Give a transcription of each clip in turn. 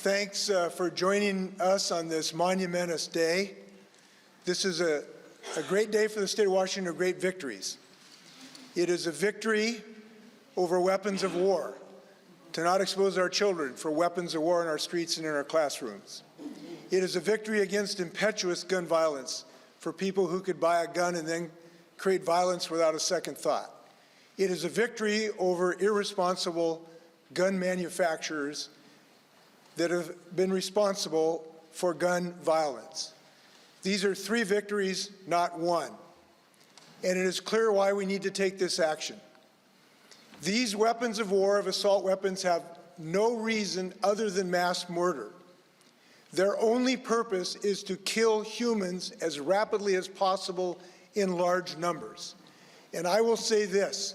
Thanks for joining us on this monumentous day. This is a great day for the state of Washington, of great victories. It is a victory over weapons of war, to not expose our children for weapons of war in our streets and in our classrooms. It is a victory against impetuous gun violence for people who could buy a gun and then create violence without a second thought. It is a victory over irresponsible gun manufacturers that have been responsible for gun violence. These are three victories, not one. And it is clear why we need to take this action. These weapons of war, of assault weapons, have no reason other than mass murder. Their only purpose is to kill humans as rapidly as possible in large numbers. And I will say this,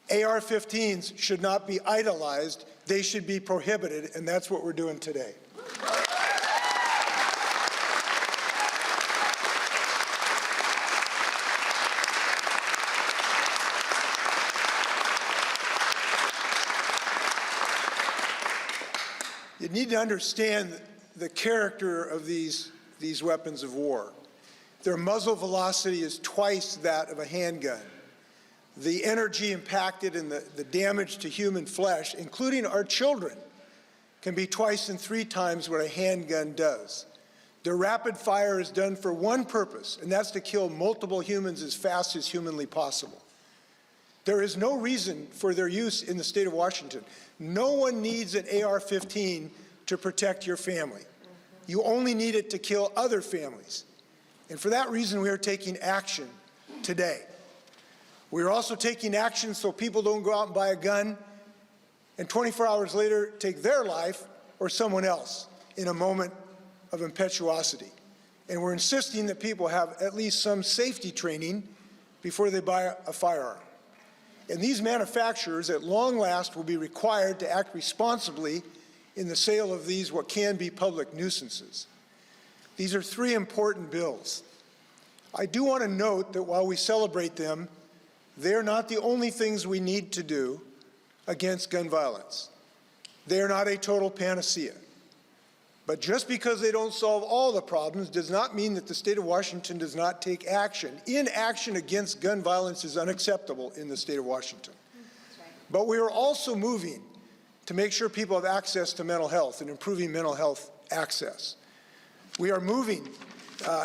AR-15s should not be idolized, they should be prohibited, and that's what we're doing today. You need to understand the character of these weapons of war. Their muzzle velocity is twice that of a handgun. The energy impacted and the damage to human flesh, including our children, can be twice and three times what a handgun does. Their rapid fire is done for one purpose, and that's to kill multiple humans as fast as humanly possible. There is no reason for their use in the state of Washington. No one needs an AR-15 to protect your family. You only need it to kill other families. And for that reason, we are taking action today. We are also taking action so people don't go out and buy a gun and 24 hours later take their life or someone else in a moment of impetuosity. And we're insisting that people have at least some safety training before they buy a firearm. And these manufacturers, at long last, will be required to act responsibly in the sale of these, what can be public nuisances. These are three important bills. I do want to note that while we celebrate them, they are not the only things we need to do against gun violence. They are not a total panacea. But just because they don't solve all the problems does not mean that the state of Washington does not take action. Inaction against gun violence is unacceptable in the state of Washington. But we are also moving to make sure people have access to mental health and improving mental health access. We are moving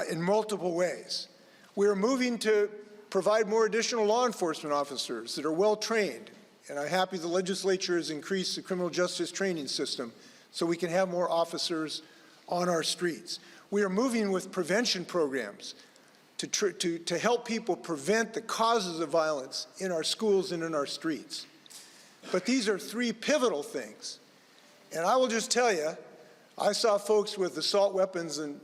in multiple ways. We are moving to provide more additional law enforcement officers that are well-trained. And I'm happy the legislature has increased the criminal justice training system so we can have more officers on our streets. We are moving with prevention programs to help people prevent the causes of violence in our schools and in our streets. But these are three pivotal things. And I will just tell you, I saw folks with assault weapons and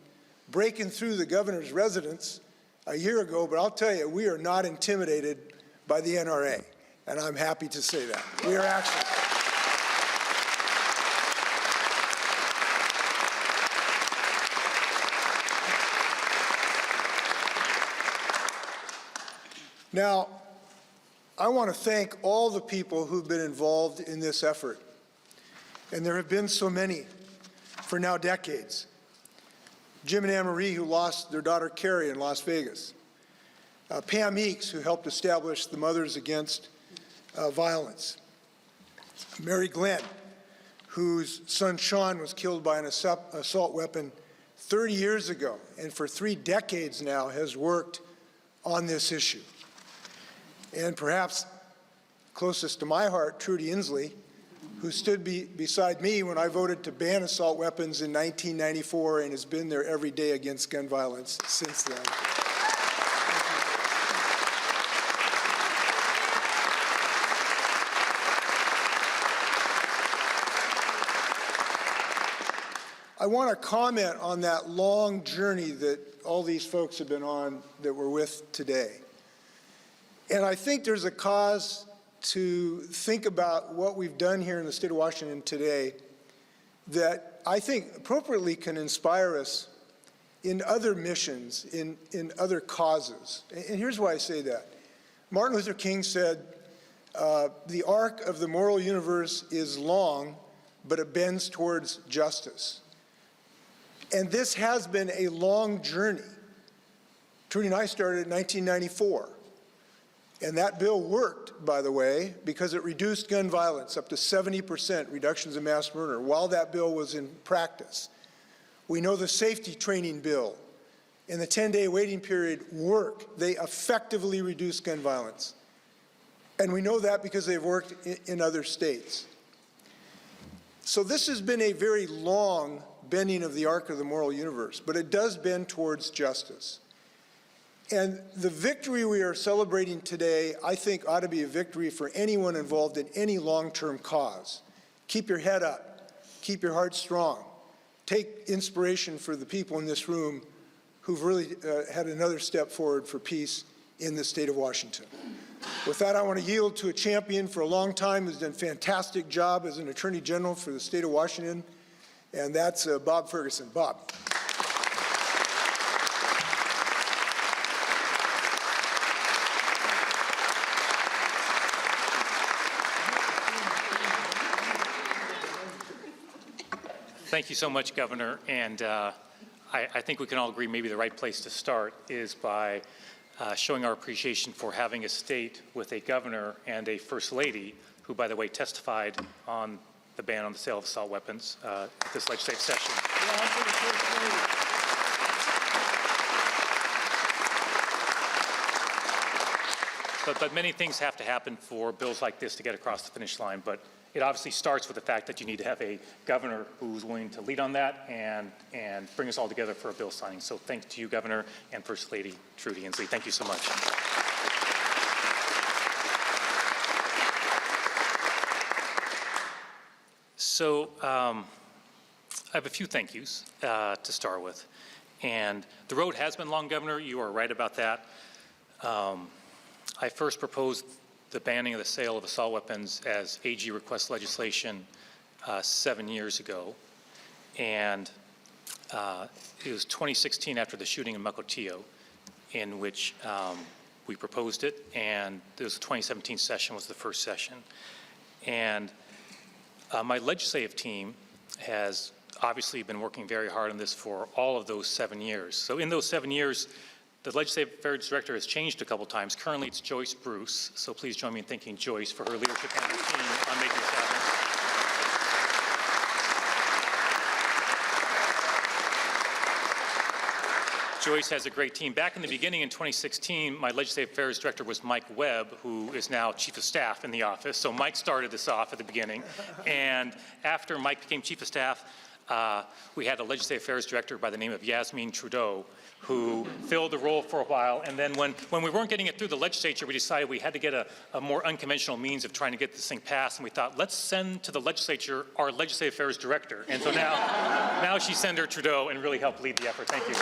breaking through the governor's residence a year ago, but I'll tell you, we are not intimidated by the NRA, and I'm happy to say that. We are actually. Now, I want to thank all the people who've been involved in this effort, and there have been so many for now decades. Jim and Anne-Marie, who lost their daughter Carrie in Las Vegas. Pam Eakes, who helped establish the Mothers Against Violence. Mary Glenn, whose son Sean was killed by an assault weapon 30 years ago, and for 3 decades now has worked on this issue. And perhaps closest to my heart, Jay Inslee, who stood beside me when I voted to ban assault weapons in 1994 and has been there every day against gun violence since then. I want to comment on that long journey that all these folks have been on that we're with today. And I think there's a cause to think about what we've done here in the state of Washington today that I think appropriately can inspire us in other missions, in other causes. And here's why I say that. Martin Luther King said, the arc of the moral universe is long, but it bends towards justice. And this has been a long journey. Trudy and I started in 1994. And that bill worked, by the way, because it reduced gun violence up to 70% reductions in mass murder while that bill was in practice. We know the safety training bill and the 10-day waiting period work. They effectively reduce gun violence. And we know that because they've worked in other states. So this has been a very long bending of the arc of the moral universe, but it does bend towards justice. And the victory we are celebrating today, I think, ought to be a victory for anyone involved in any long-term cause. Keep your head up. Keep your heart strong. Take inspiration for the people in this room who've really had another step forward for peace in the state of Washington. With that, I want to yield to a champion for a long time who's done a fantastic job as an Attorney General for the state of Washington, and that's Bob Ferguson. Bob. Thank you so much, Governor. And I think we can all agree maybe the right place to start is by showing our appreciation for having a state with a governor and a first lady who, by the way, testified on the ban on the sale of assault weapons at this legislative session. But many things have to happen for bills like this to get across the finish line. But it obviously starts with the fact that you need to have a governor who's willing to lead on that and bring us all together for a bill signing. So thanks to you, Governor, and First Lady Trudy Inslee. Thank you so much. So I have a few thank yous to start with. And the road has been long, Governor. You are right about that. I first proposed the banning of the sale of assault weapons as AG request legislation 7 years ago. And it was 2016 after the shooting in Mukilteo in which we proposed it, and it was the 2017 session was the first session. And my legislative team has obviously been working very hard on this for all of those 7 years. So in those 7 years, the Legislative Affairs Director has changed a couple times. Currently, it's Joyce Bruce, so please join me in thanking Joyce for her leadership and her team on making this happen. Joyce has a great team. Back in the beginning in 2016, my Legislative Affairs Director was Mike Webb, who is now Chief of Staff in the office. So Mike started this off at the beginning. And after Mike became Chief of Staff, we had a Legislative Affairs Director by the name of Yasmin Trudeau, who filled the role for a while. And then when we weren't getting it through the legislature, we decided we had to get a more unconventional means of trying to get this thing passed. And we thought, let's send to the legislature our Legislative Affairs Director. And so now she's Senator Trudeau and really helped lead the effort. Thank you.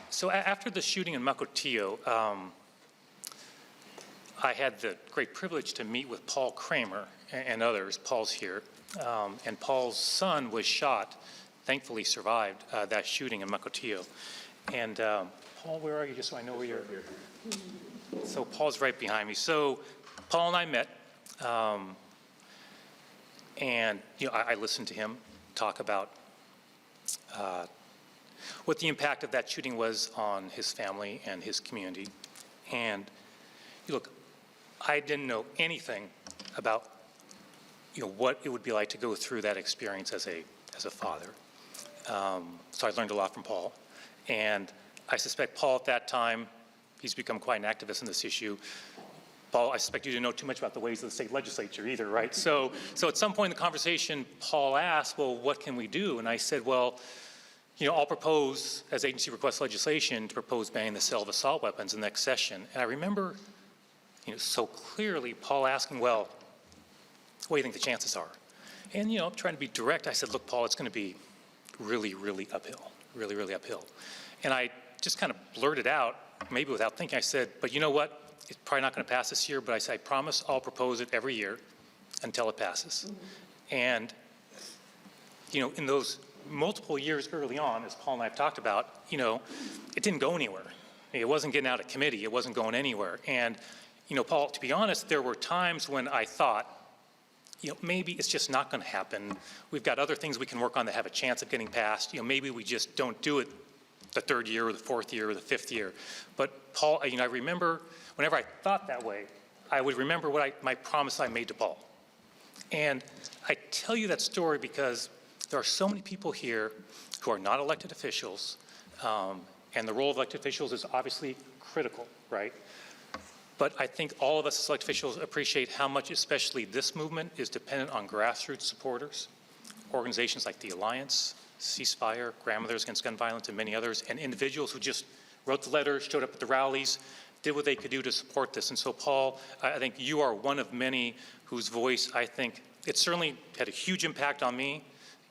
So after the shooting in Mukilteo, I had the great privilege to meet with Paul Kramer and others. Paul's here. And Paul's son was shot, thankfully survived that shooting in Mukilteo. And Paul, where are you, just so I know where you're? So Paul's right behind me. So Paul and I met, and I listened to him talk about what the impact of that shooting was on his family and his community. And look, I didn't know anything about what it would be like to go through that experience as a father. So I learned a lot from Paul. And I suspect Paul at that time, he's become quite an activist in this issue. Paul, I suspect you didn't know too much about the ways of the state legislature either, right? So at some point in the conversation, Paul asked, well, what can we do? And I said, well, I'll propose, as agency request legislation, to propose banning the sale of assault weapons in the next session. And I remember so clearly Paul asking, well, what do you think the chances are? And, trying to be direct, I said, look, Paul, it's going to be really, really uphill, really, really uphill. And I just kind of blurted out, maybe without thinking, I said, but you know what? It's probably not going to pass this year, but I said, I promise I'll propose it every year until it passes. Mm-hmm. And, in those multiple years early on, as Paul and I have talked about, it didn't go anywhere. It wasn't getting out of committee. It wasn't going anywhere. And, you know, Paul, to be honest, there were times when I thought, you know, maybe it's just not going to happen. We've got other things we can work on that have a chance of getting passed. You know, maybe we just don't do it the third year or the fourth year or the fifth year. But Paul, you know, I remember whenever I thought that way, I would remember my promise I made to Paul. And I tell you that story because there are so many people here who are not elected officials, and the role of elected officials is obviously critical, right? But I think all of us as elected officials appreciate how much, especially this movement, is dependent on grassroots supporters, organizations like the Alliance, Ceasefire, Grandmothers Against Gun Violence, and many others, and individuals who just wrote the letters, showed up at the rallies, did what they could do to support this. And so, Paul, I think you are one of many whose voice, I think, it certainly had a huge impact on me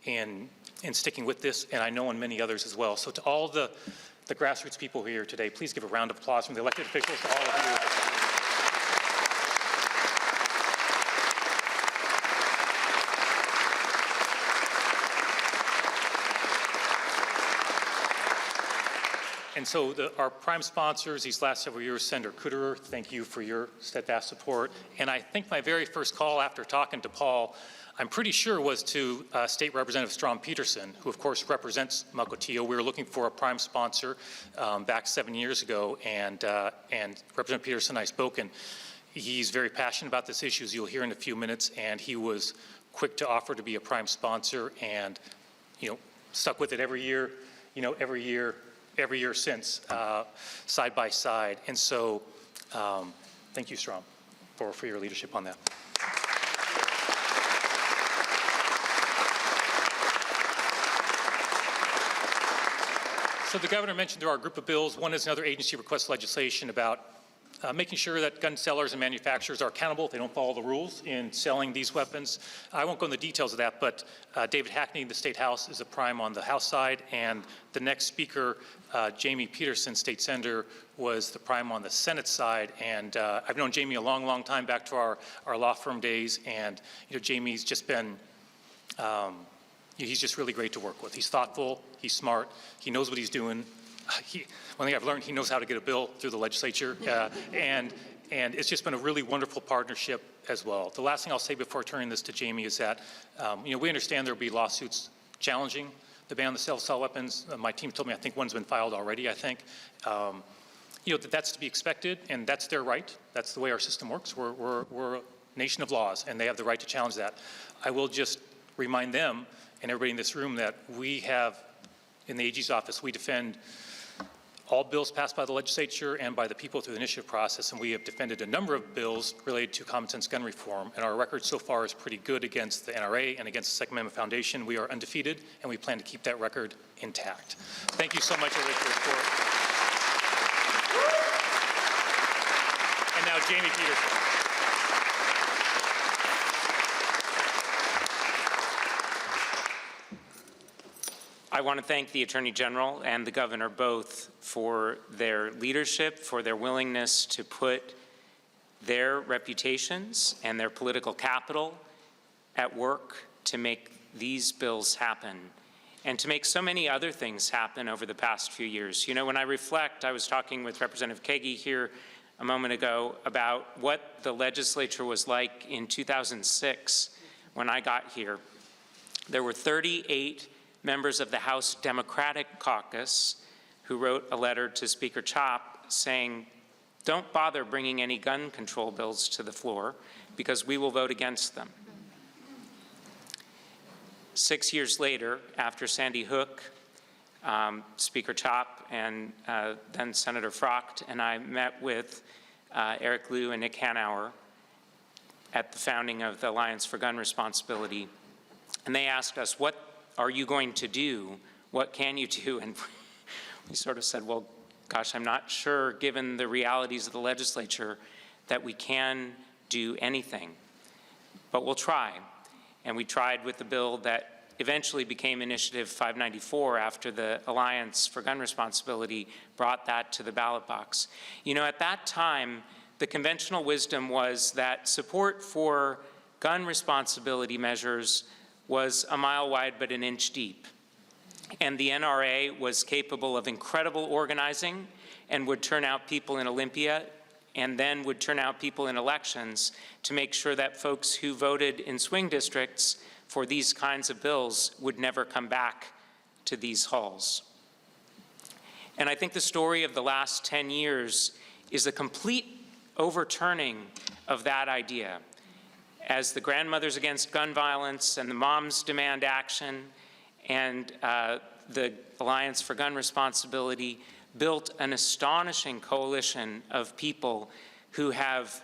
in sticking with this, and I know on many others as well. So to all the grassroots people here today, please give a round of applause from the elected officials to all of you. And so our prime sponsors these last several years, Senator Kuderer, thank you for your steadfast support. And I think my very first call after talking to Paul, I'm pretty sure was to State Representative Strom Peterson, who of course represents Mukilteo. We were looking for a prime sponsor back 7 years ago, and Representative Peterson and I spoke, and he's very passionate about this issue, as you'll hear in a few minutes, and he was quick to offer to be a prime sponsor, and stuck with it every year, every year since, side by side. And so thank you, Strom, for your leadership on that. So the governor mentioned there are a group of bills. One is another agency request legislation about making sure that gun sellers and manufacturers are accountable if they don't follow the rules in selling these weapons. I won't go into the details of that, but David Hackney, the State House, is a prime on the House side, and the next speaker, Jamie Peterson, State Senator, was the prime on the Senate side. And I've known Jamie a long, long time, back to our law firm days, and Jamie's just been he's just really great to work with. He's thoughtful, he's smart, he knows what he's doing. One thing I've learned, he knows how to get a bill through the legislature, and it's just been a really wonderful partnership as well. The last thing I'll say before turning this to Jamie is that, we understand there will be lawsuits challenging the ban on the sale of assault weapons. My team told me I think one's been filed already, I think. That's to be expected, and that's their right. That's the way our system works. We're a nation of laws, and they have the right to challenge that. I will just remind them and everybody in this room that we have, in the AG's office, we defend all bills passed by the legislature and by the people through the initiative process, and we have defended a number of bills related to common sense gun reform, and our record so far is pretty good against the NRA and against the Second Amendment Foundation. We are undefeated, and we plan to keep that record intact. Thank you so much, everybody, for your support. And now Jamie Peterson. I want to thank the Attorney General and the Governor both for their leadership, for their willingness to put their reputations and their political capital at work to make these bills happen and to make so many other things happen over the past few years. When I reflect, I was talking with Representative Kagi here a moment ago about what the legislature was like in 2006 when I got here. There were 38 members of the House Democratic Caucus who wrote a letter to Speaker Chop saying, don't bother bringing any gun control bills to the floor because we will vote against them. 6 years later, after Sandy Hook, Speaker Chop and then Senator Frocht and I met with Eric Liu and Nick Hanauer at the founding of the Alliance for Gun Responsibility, and they asked us, what are you going to do? What can you do? And we sort of said, well, gosh, I'm not sure, given the realities of the legislature, that we can do anything. But we'll try. And we tried with the bill that eventually became Initiative 594 after the Alliance for Gun Responsibility brought that to the ballot box. At that time, the conventional wisdom was that support for gun responsibility measures was a mile wide but an inch deep. And the NRA was capable of incredible organizing and would turn out people in Olympia and then would turn out people in elections to make sure that folks who voted in swing districts for these kinds of bills would never come back to these halls. And I think the story of the last 10 years is a complete overturning of that idea. As the Grandmothers Against Gun Violence and the Moms Demand Action and the Alliance for Gun Responsibility built an astonishing coalition of people who have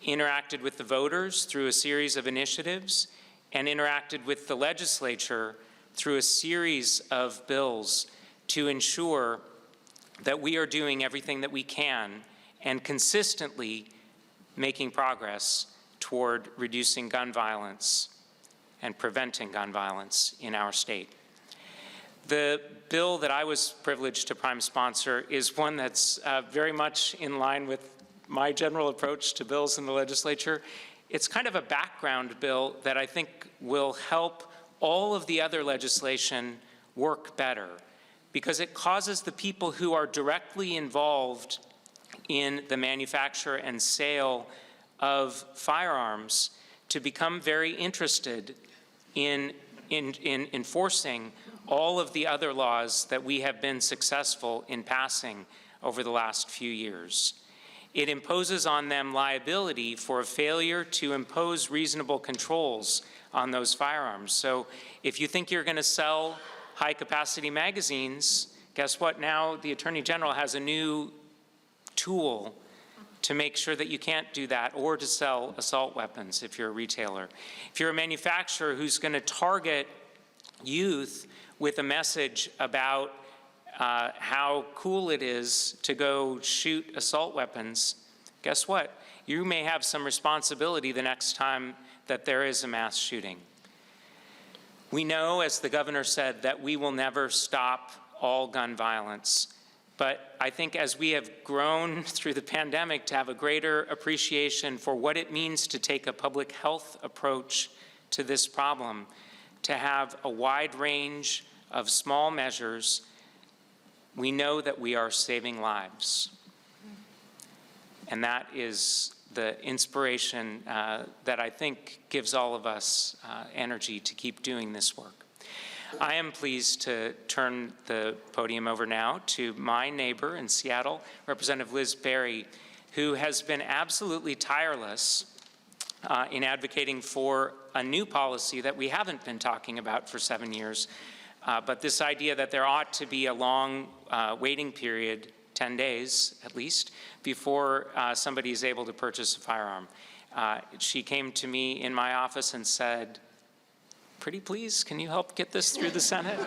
interacted with the voters through a series of initiatives and interacted with the legislature through a series of bills to ensure that we are doing everything that we can and consistently making progress toward reducing gun violence and preventing gun violence in our state. The bill that I was privileged to prime sponsor is one that's very much in line with my general approach to bills in the legislature. It's kind of a background bill that I think will help all of the other legislation work better, because it causes the people who are directly involved in the manufacture and sale of firearms to become very interested in enforcing all of the other laws that we have been successful in passing over the last few years. It imposes on them liability for a failure to impose reasonable controls on those firearms. So if you think you're going to sell high-capacity magazines, guess what? Now the Attorney General has a new tool to make sure that you can't do that, or to sell assault weapons if you're a retailer. If you're a manufacturer who's going to target youth with a message about how cool it is to go shoot assault weapons, guess what? You may have some responsibility the next time that there is a mass shooting. We know, as the governor said, that we will never stop all gun violence. But I think as we have grown through the pandemic to have a greater appreciation for what it means to take a public health approach to this problem, to have a wide range of small measures, we know that we are saving lives. And that is the inspiration that I think gives all of us energy to keep doing this work. I am pleased to turn the podium over now to my neighbor in Seattle, Representative Liz Berry, who has been absolutely tireless in advocating for a new policy that we haven't been talking about for 7 years, but this idea that there ought to be a long waiting period, 10 days at least, before somebody is able to purchase a firearm. She came to me in my office and said, "Pretty please, can you help get this through the Senate?"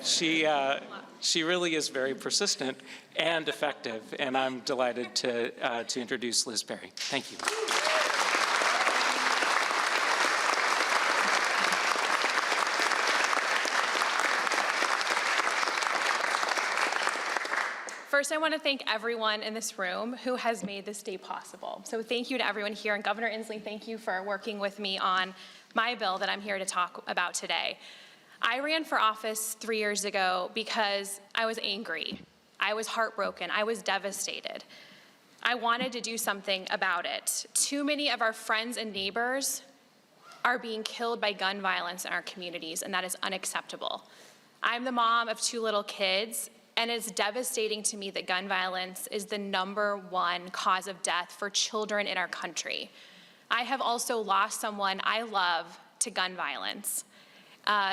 She really is very persistent and effective, and I'm delighted to introduce Liz Berry. Thank you. First, I want to thank everyone in this room who has made this day possible. So thank you to everyone here. And Governor Inslee, thank you for working with me on my bill that I'm here to talk about today. I ran for office 3 years ago because I was angry. I was heartbroken. I was devastated. I wanted to do something about it. Too many of our friends and neighbors are being killed by gun violence in our communities, and that is unacceptable. I'm the mom of 2 little kids, and it's devastating to me that gun violence is the #1 cause of death for children in our country. I have also lost someone I love to gun violence,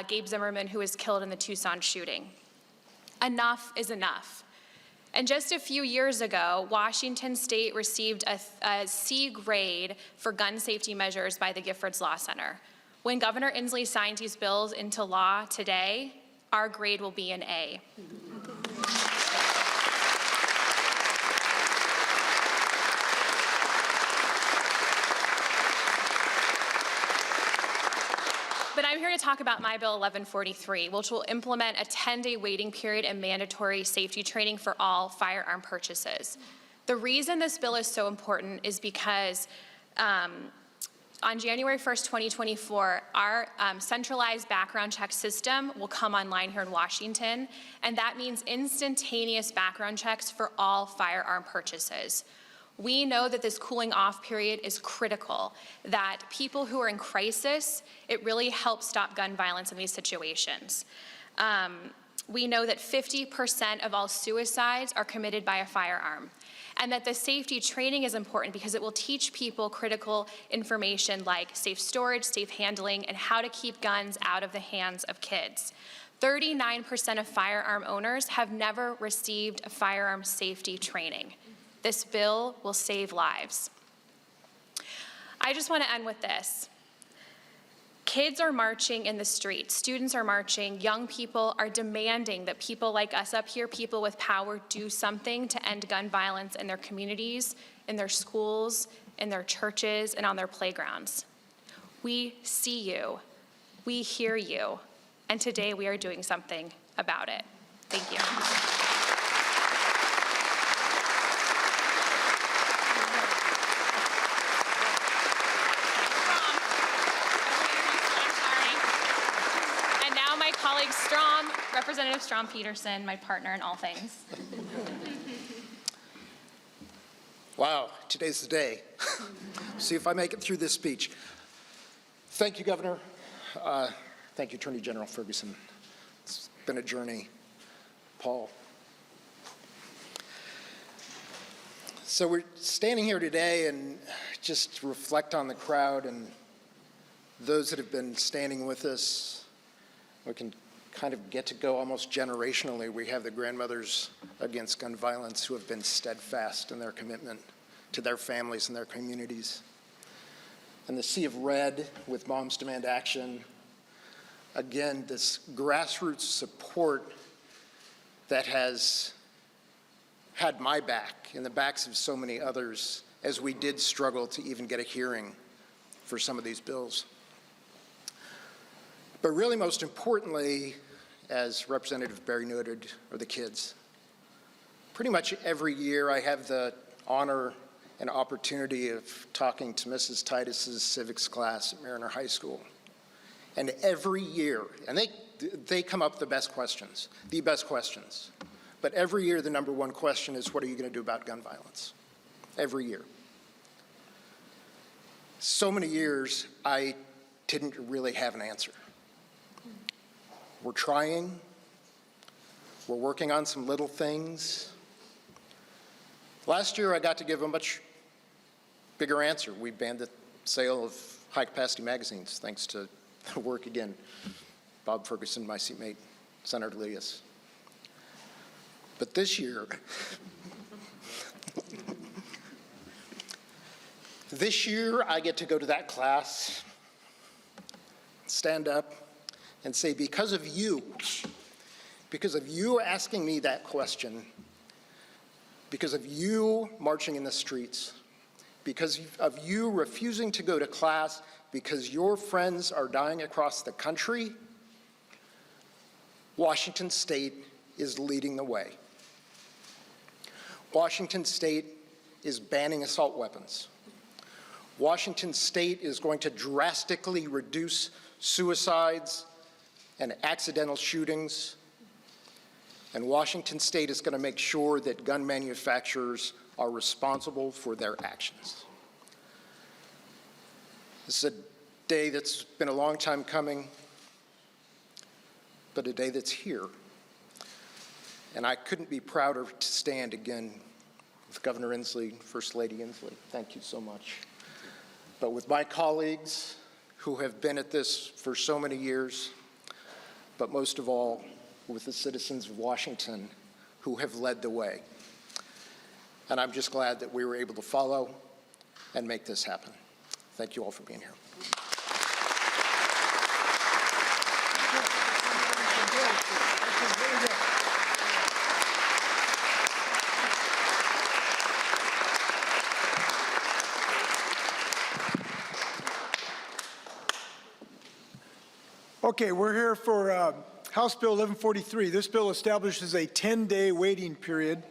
Gabe Zimmerman, who was killed in the Tucson shooting. Enough is enough. And just a few years ago, Washington State received a C grade for gun safety measures by the Giffords Law Center. When Governor Inslee signs these bills into law today, our grade will be an A. But I'm here to talk about my bill 1143, which will implement a 10-day waiting period and mandatory safety training for all firearm purchases. The reason this bill is so important is because on January 1st, 2024, our centralized background check system will come online here in Washington, and that means instantaneous background checks for all firearm purchases. We know that this cooling off period is critical, that people who are in crisis, it really helps stop gun violence in these situations. We know that 50% of all suicides are committed by a firearm, and that the safety training is important because it will teach people critical information like safe storage, safe handling, and how to keep guns out of the hands of kids. 39% of firearm owners have never received a firearm safety training. This bill will save lives. I just want to end with this. Kids are marching in the streets, students are marching, young people are demanding that people like us up here, people with power, do something to end gun violence in their communities, in their schools, in their churches, and on their playgrounds. We see you, we hear you, and today we are doing something about it. Thank you. Colleague Strom, Representative Strom Peterson, my partner in all things. Wow, today's the day. See if I make it through this speech. Thank you, Governor. Thank you, Attorney General Ferguson. It's been a journey. Paul. So we're standing here today and just reflect on the crowd and those that have been standing with us. We can kind of get to go almost generationally. We have the grandmothers against gun violence who have been steadfast in their commitment to their families and their communities. And the sea of red with Moms Demand Action. Again, this grassroots support that has had my back and the backs of so many others as we did struggle to even get a hearing for some of these bills. But really, most importantly, as Representative Berry noted, are the kids. Pretty much every year I have the honor and opportunity of talking to Mrs. Titus's civics class at Mariner High School. And every year, and they come up with the best questions. But every year the number one question is, what are you going to do about gun violence? Every year. So many years I didn't really have an answer. We're trying. We're working on some little things. Last year, I got to give a much bigger answer. We banned the sale of high-capacity magazines, thanks to the work, again, Bob Ferguson, my seatmate, Senator Leas. But this year, I get to go to that class, stand up, and say, because of you asking me that question, because of you marching in the streets, because of you refusing to go to class, because your friends are dying across the country, Washington State is leading the way. Washington State is banning assault weapons. Washington State is going to drastically reduce suicides and accidental shootings, and Washington State is going to make sure that gun manufacturers are responsible for their actions. This is a day that's been a long time coming, but a day that's here. And I couldn't be prouder to stand again with Governor Inslee, First Lady Inslee. Thank you so much. But with my colleagues who have been at this for so many years, but most of all, with the citizens of Washington who have led the way. And I'm just glad that we were able to follow and make this happen. Thank you all for being here. Okay, we're here for House Bill 1143. This bill establishes a 10-day waiting period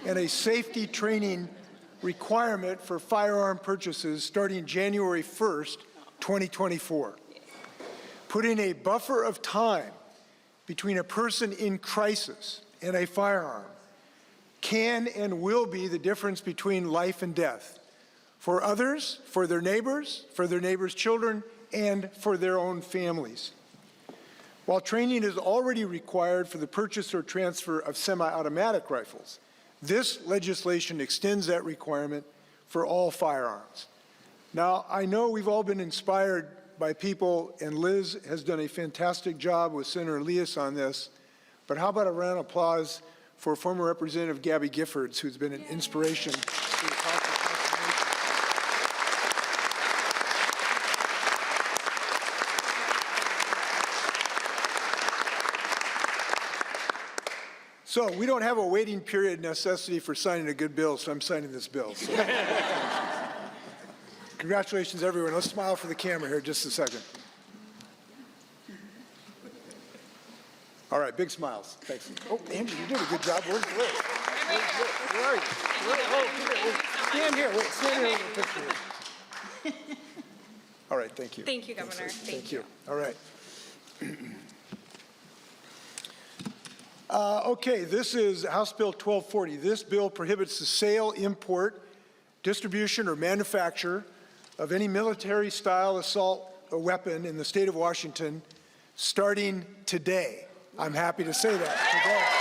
and a safety training requirement for firearm purchases starting January 1st, 2024. Putting a buffer of time between a person in crisis and a firearm can and will be the difference between life and death. For others, for their neighbors' children, and for their own families. While training is already required for the purchase or transfer of semi-automatic rifles, this legislation extends that requirement for all firearms. Now, I know we've all been inspired by people, and Liz has done a fantastic job with Senator Elias on this, but how about a round of applause for former Representative Gabby Giffords, who's been an inspiration to the cause of conservation. So we don't have a waiting period necessity for signing a good bill, so I'm signing this bill. So. Congratulations, everyone. Let's smile for the camera here just a second. All right, big smiles. Thanks. Oh, Andrew, you did a good job. Where's Liz? Where are you? Stand here. Wait, stand here with the picture. All right, thank you. Thank you, Governor. Thank you. All right. Okay, this is House Bill 1240. This bill prohibits the sale, import, distribution, or manufacture of any military-style assault weapon in the state of Washington starting today. I'm happy to say that, today.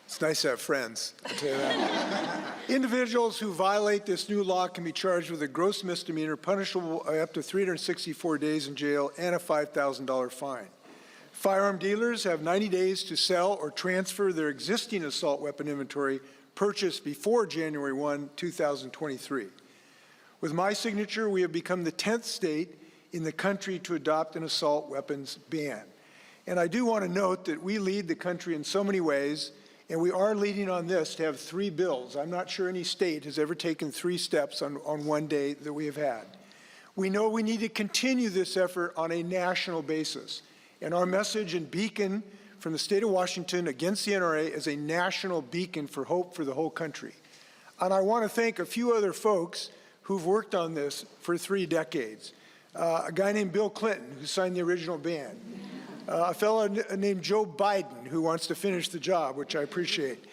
It's nice to have friends, I'll tell you that. Individuals who violate this new law can be charged with a gross misdemeanor punishable up to 364 days in jail and a $5,000 fine. Firearm dealers have 90 days to sell or transfer their existing assault weapon inventory purchased before January 1, 2023. With my signature, we have become the 10th state in the country to adopt an assault weapons ban. And I do want to note that we lead the country in so many ways, and we are leading on this to have 3 bills. I'm not sure any state has ever taken 3 steps on one day that we have had. We know we need to continue this effort on a national basis. And our message and beacon from the state of Washington against the NRA is a national beacon for hope for the whole country. And I want to thank a few other folks who've worked on this for 3 decades. A guy named Bill Clinton, who signed the original ban. A fellow named Joe Biden, who wants to finish the job, which I appreciate.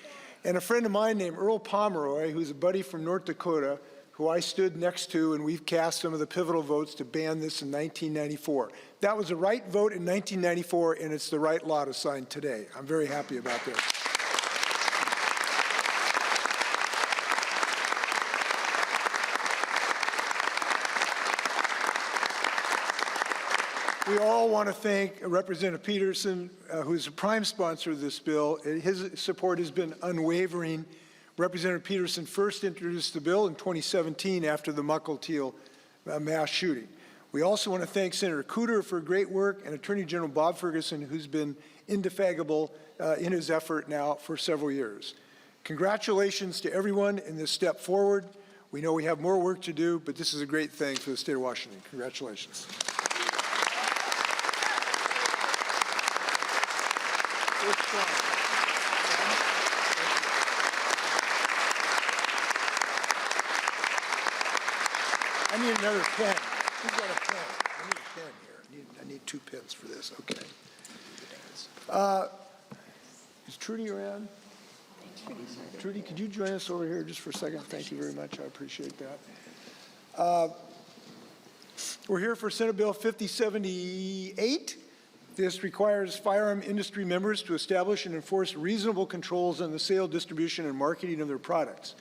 And a friend of mine named Earl Pomeroy, who's a buddy from North Dakota, who I stood next to, and we've cast some of the pivotal votes to ban this in 1994. That was the right vote in 1994, and it's the right law to sign today. I'm very happy about this. We all want to thank Representative Peterson, who's a prime sponsor of this bill. His support has been unwavering. Representative Peterson first introduced the bill in 2017 after the Muckle-Teal mass shooting. We also want to thank Senator Cooter for great work and Attorney General Bob Ferguson, who's been indefatigable in his effort now for several years. Congratulations to everyone in this step forward. We know we have more work to do, but this is a great thing for the state of Washington. Congratulations. I need another pen. Who's got a pen? I need a pen here. I need 2 pens for this. Okay. Is Trudy around? Trudy, could you join us over here just for a second? Thank you very much. I appreciate that. We're here for Senate Bill 5078. This requires firearm industry members to establish and enforce reasonable controls on the sale, distribution, and marketing of their products.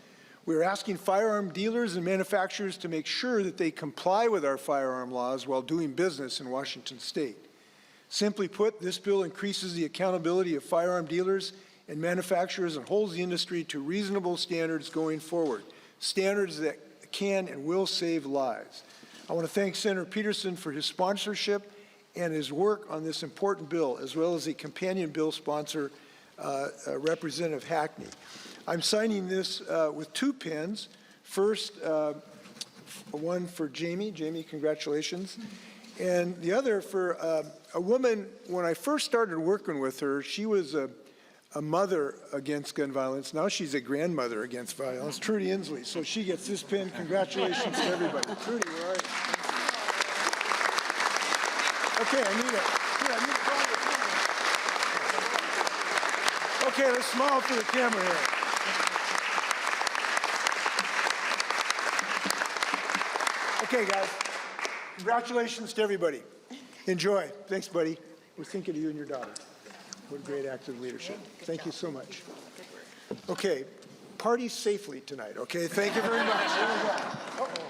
We are asking firearm dealers and manufacturers to make sure that they comply with our firearm laws while doing business in Washington state. Simply put, this bill increases the accountability of firearm dealers and manufacturers and holds the industry to reasonable standards going forward, standards that can and will save lives. I want to thank Senator Peterson for his sponsorship and his work on this important bill, as well as the companion bill sponsor, Representative Hackney. I'm signing this with 2 pens. First, one for Jamie. Jamie, congratulations. And the other for a woman, when I first started working with her, she was a mother against gun violence. Now she's a grandmother against violence, Trudy Inslee. So she gets this pin. Congratulations to everybody. Trudy, where are you? Okay, I need it. Here, I need to call the camera. Okay, let's smile for the camera here. Okay, guys. Congratulations to everybody. Enjoy. Thanks, buddy. We're thinking of you and your daughter. What a great act of leadership. Thank you so much. Okay, party safely tonight, okay? Thank you very much. Here we go. Uh-oh.